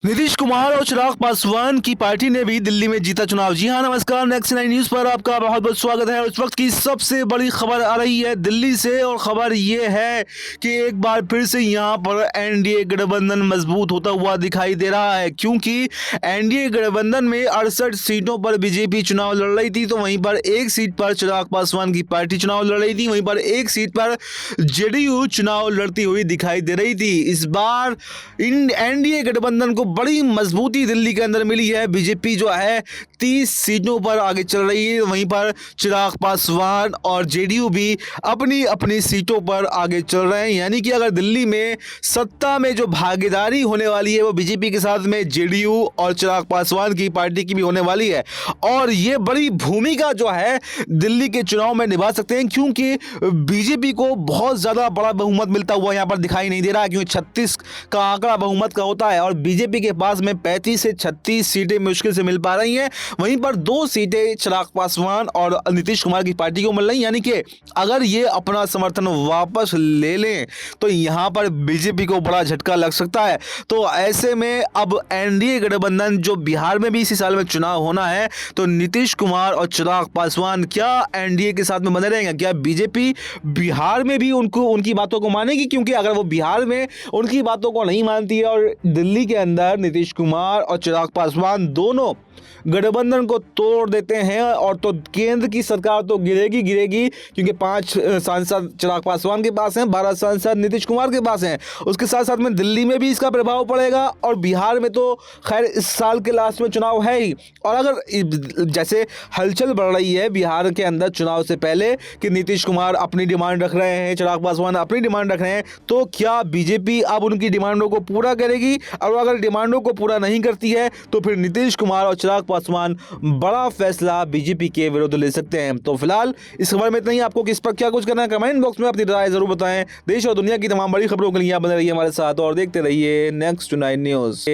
नीतीश कुमार और चिराग पासवान की पार्टी ने भी दिल्ली में जीता चुनाव। जी हां, नमस्कार। नेक्स्ट 9 न्यूज पर आपका बहुत बहुत स्वागत है। इस वक्त की सबसे बड़ी खबर आ रही है दिल्ली से और खबर ये है कि एक बार फिर से यहां पर एनडीए गठबंधन मजबूत होता हुआ दिखाई दे रहा है, क्योंकि एनडीए गठबंधन में 68 सीटों पर बीजेपी चुनाव लड़ रही थी, तो वहीं पर एक सीट पर चिराग पासवान की पार्टी चुनाव लड़ रही थी, वहीं पर एक सीट पर जेडीयू चुनाव लड़ती हुई दिखाई दे रही थी। इस बार इन एनडीए गठबंधन को बड़ी मजबूती दिल्ली के अंदर मिली है। बीजेपी जो है 30 सीटों पर आगे चल रही है, वहीं पर चिराग पासवान और जेडीयू भी अपनी अपनी सीटों पर आगे चल रहे हैं। यानी कि अगर दिल्ली में सत्ता में जो भागीदारी होने वाली है वो बीजेपी के साथ में जेडीयू और चिराग पासवान की पार्टी की भी होने वाली है, और ये बड़ी भूमिका जो है दिल्ली के चुनाव में निभा सकते हैं, क्योंकि बीजेपी को बहुत ज्यादा बड़ा बहुमत मिलता हुआ यहां पर दिखाई नहीं दे रहा है, क्योंकि 36 का आंकड़ा बहुमत का होता है और बीजेपी के पास में 35 से 36 सीटें मुश्किल से मिल पा रही हैं। वहीं पर 2 सीटें चिराग पासवान और नीतीश कुमार की पार्टी को मिल रही, यानी कि अगर ये अपना समर्थन वापस ले लें तो यहां पर बीजेपी को बड़ा झटका लग सकता है। तो ऐसे में अब एनडीए गठबंधन जो बिहार में भी इसी साल में चुनाव होना है, तो नीतीश कुमार और चिराग पासवान क्या एनडीए के साथ में बने रहेंगे? क्या बीजेपी बिहार में भी उनकी बातों को मानेगी? क्योंकि अगर वो बिहार में उनकी बातों को नहीं मानती है और दिल्ली के अंदर नीतीश कुमार और चिराग पासवान दोनों गठबंधन को तोड़ देते हैं और तो केंद्र की सरकार तो गिरेगी, क्योंकि 5 सांसद चिराग पासवान के पास हैं, 12 सांसद नीतीश कुमार के पास हैं। उसके साथ साथ में दिल्ली में भी इसका प्रभाव पड़ेगा और बिहार में तो खैर इस साल के लास्ट में चुनाव है ही। और अगर जैसे हलचल बढ़ रही है बिहार के अंदर चुनाव से पहले कि नीतीश कुमार अपनी डिमांड रख रहे हैं, चिराग पासवान अपनी डिमांड रख रहे हैं, तो क्या बीजेपी अब उनकी डिमांडों को पूरा करेगी? और अगर डिमांडों को पूरा नहीं करती है तो फिर नीतीश कुमार और चिराग पासवान बड़ा फैसला बीजेपी के विरुद्ध ले सकते हैं। तो फिलहाल इस खबर में इतना ही। आपको किस पर क्या कुछ करना है कमेंट बॉक्स में अपनी राय जरूर बताएं। देश और दुनिया की तमाम बड़ी खबरों के लिए बने रहिए हमारे साथ और देखते रहिए नेक्स्ट 9 न्यूज।